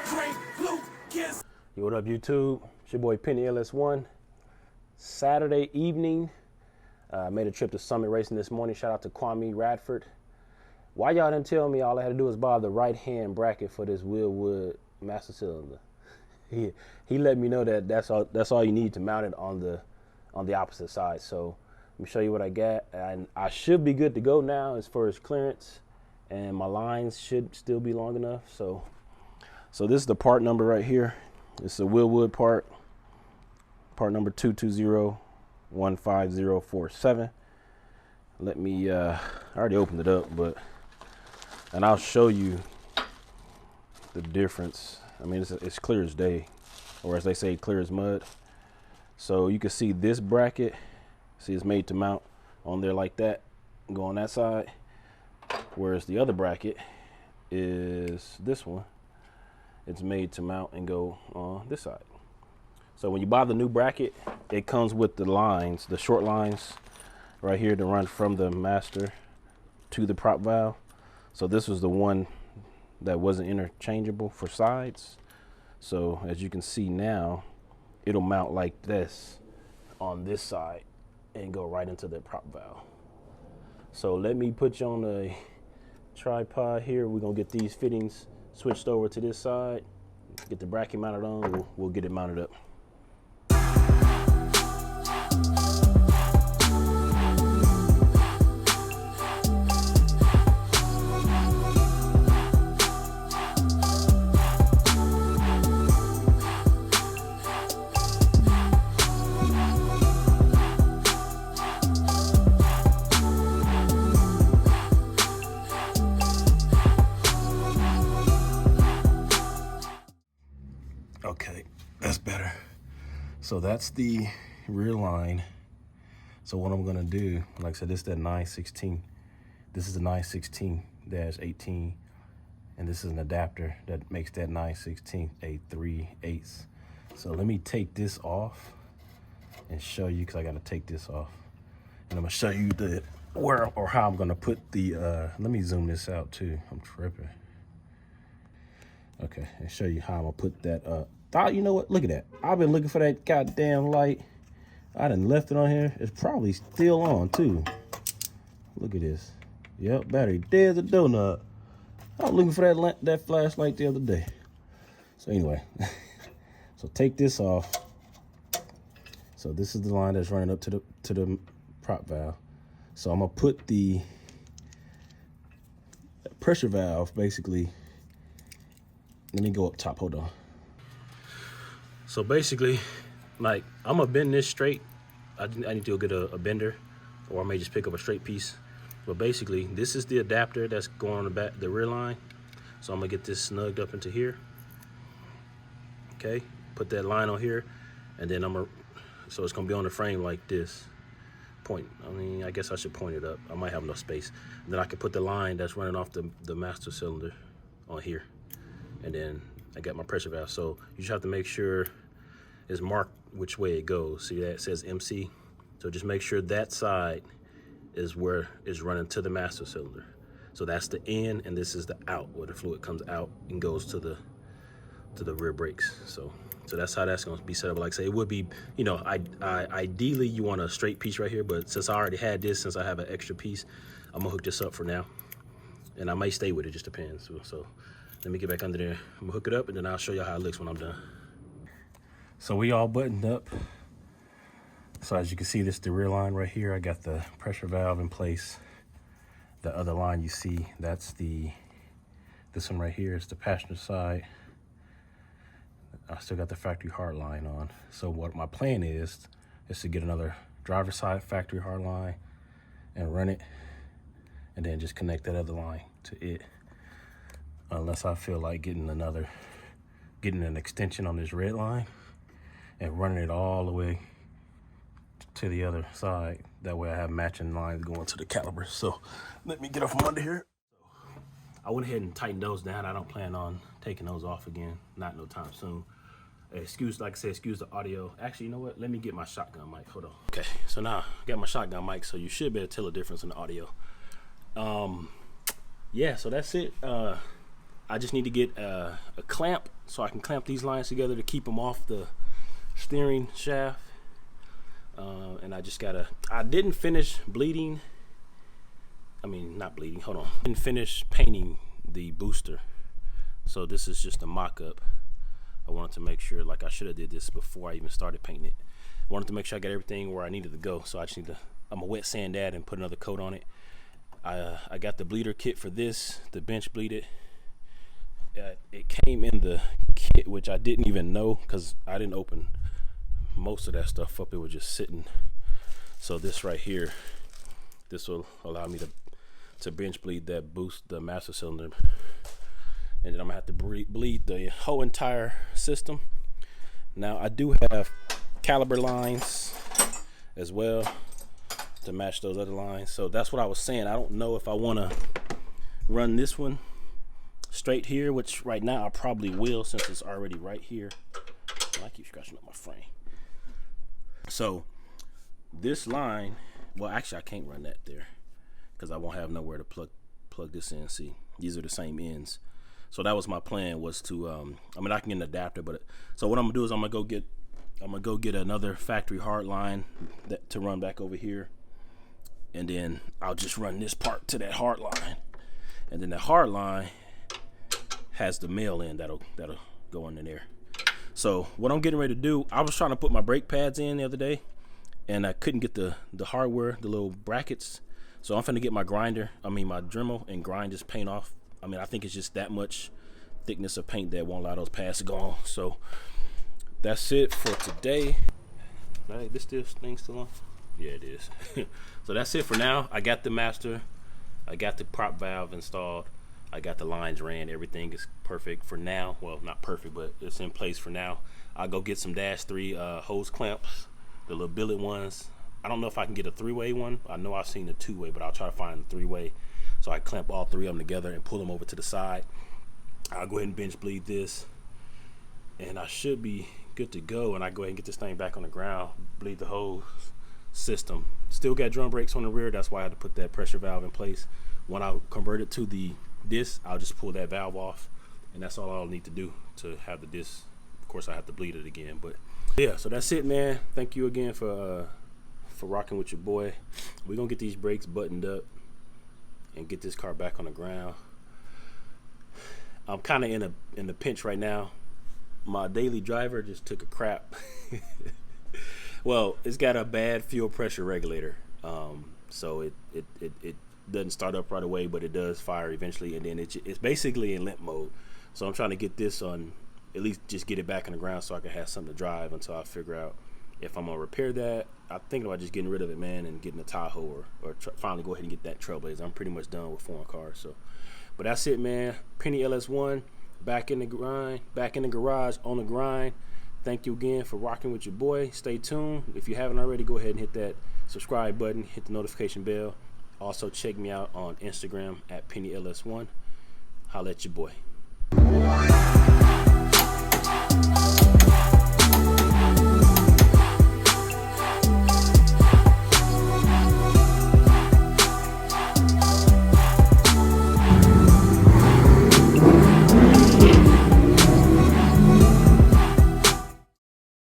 Yo, what up, YouTube? It's your boy Penny LS1. Saturday evening, made a trip to Summit Racing this morning. Shout out to Kwame Radford. Why y'all didn't tell me all I had to do was buy the right-hand bracket for this Wilwood Master Cylinder? He let me know that that's all you need to mount it on the opposite side. So let me show you what I got, and I should be good to go now as far as clearance, and my lines should still be long enough. So this is the part number right here. It's a Wilwood part number 220-15047. Let me, I already opened it up, and I'll show you the difference. I mean, it's clear as day, or as they say, clear as mud. So you can see this bracket, see it's made to mount on there like that, go on that side, whereas the other bracket is this one. It's made to mount and go on this side. So when you buy the new bracket, it comes with the lines, the short lines right here to run from the master to the prop valve. So this was the one that wasn't interchangeable for sides. So as you can see now, it'll mount like this on this side and go right into the prop valve. So let me put you on a tripod here. We're gonna get these fittings switched over to this side, get the bracket mounted on, we'll get it mounted up. Okay, that's better. So that's the rear line. So what I'm gonna do, like I said, this is that 916. This is the 916-18, and this is an adapter that makes that 916 a 3/8. So let me take this off and show you, because I gotta take this off. And I'm gonna show you where or how I'm gonna put the, let me zoom this out too, I'm tripping. Okay, and show you how I'm gonna put that up. You know what? Look at that. I've been looking for that goddamn light. I done left it on here. It's probably still on too. Look at this. Yep, battery dead as a donut. I was looking for that flashlight the other day. So anyway, so take this off. So this is the line that's running up to the prop valve. So I'm gonna put the pressure valve basically. Let me go up top, hold on. So basically, like, I'm gonna bend this straight. I need to go get a bender, or I may just pick up a straight piece. But basically, this is the adapter that's going on the rear line. So I'm gonna get this snugged up into here. Okay, put that line on here, and then so it's gonna be on the frame like this. I guess I should point it up. I might have enough space. And then I can put the line that's running off the master cylinder on here. And then I got my pressure valve. So you just have to make sure it's marked which way it goes. See that it says MC? So just make sure that side is where it's running to the master cylinder. So that's the in, and this is the out, where the fluid comes out and goes to the rear brakes. So that's how that's gonna be set up. Like I say, it would be, you know, ideally you want a straight piece right here, but since I already had this, since I have an extra piece, I'm gonna hook this up for now. And I might stay with it, just depends. So let me get back under there. I'm gonna hook it up, and then I'll show you how it looks when I'm done. So we all buttoned up. So as you can see, this is the rear line right here. I got the pressure valve in place. The other line you see, that's this one right here is the passenger side. I still got the factory hard line on. So what my plan is to get another driver side factory hard line and run it, and then just connect that other line to it. Unless I feel like getting an extension on this red line and running it all the way to the other side. That way I have matching lines going to the caliper. So let me get off from under here. I went ahead and tightened those down. I don't plan on taking those off again, not no time soon. Excuse, like I said, excuse the audio. Actually, you know what? Let me get my shotgun mic. Hold on. Okay, so now I got my shotgun mic, so you should be able to tell the difference in the audio. Yeah, so that's it. I just need to get a clamp so I can clamp these lines together to keep them off the steering shaft. And I didn't finish bleeding. I mean, not bleeding, hold on. Didn't finish painting the booster. So this is just a mock-up. I wanted to make sure, like I should have did this before I even started painting it. I wanted to make sure I got everything where I needed to go. So I just need to, I'm gonna wet sand that and put another coat on it. I got the bleeder kit for this, the bench bleeded. It came in the kit, which I didn't even know because I didn't open most of that stuff up. It was just sitting. So this right here, this will allow me to bench bleed that boost, the master cylinder. And then I'm gonna have to bleed the whole entire system. Now I do have caliber lines as well to match those other lines. So that's what I was saying. I don't know if I wanna run this one straight here, which right now I probably will since it's already right here. I keep scratching up my frame. So this line, well actually I can't run that there because I won't have nowhere to plug this in. See, these are the same ends. So that was my plan, was to I mean I can get an adapter, but so what I'm gonna do is I'm gonna go get another factory hard line to run back over here, and then I'll just run this part to that hard line, and then the hard line has the male end that'll go in there. So what I'm getting ready to do, I was trying to put my brake pads in the other day and I couldn't get the hardware, the little brackets. So I'm finna get my grinder, my Dremel, and grind this paint off. I mean, I think it's just that much thickness of paint that won't allow those pads to go on. So that's it for today. Right, this thing still on? Yeah, it is. So that's it for now. I got the master, I got the prop valve installed, I got the lines ran, everything is perfect for now. Well, not perfect, but it's in place for now. I'll go get some -3 hose clamps, the little billet ones. I don't know if I can get a 3-way one. I know I've seen the 2-way, but I'll try to find the 3-way. So I clamp all 3 of them together and pull them over to the side. I'll go ahead and bench bleed this, and I should be good to go. And I go ahead and get this thing back on the ground, bleed the whole system. Still got drum brakes on the rear. That's why I had to put that pressure valve in place. When I convert it to the disc, I'll just pull that valve off, and that's all I'll need to do to have the disc. Of course, I have to bleed it again, but yeah. So that's it, man. Thank you again for rocking with your boy. We're gonna get these brakes buttoned up and get this car back on the ground. I'm kind of in the pinch right now. My daily driver just took a crap. Well, it's got a bad fuel pressure regulator, so it doesn't start up right away, but it does fire eventually, and then it's basically in limp mode. So I'm trying to get this on, at least just get it back on the ground so I can have something to drive until I figure out if I'm gonna repair that. I'm thinking about just getting rid of it, man, and getting a Tahoe or finally go ahead and get that Trailblazer. I'm pretty much done with foreign cars. So, but that's it, man. Penny LS1, back in the grind, back in the garage on the grind. Thank you again for rocking with your boy. Stay tuned. If you haven't already, go ahead and hit that subscribe button, hit the notification bell. Also check me out on Instagram at PennyLS1. Holla at your boy.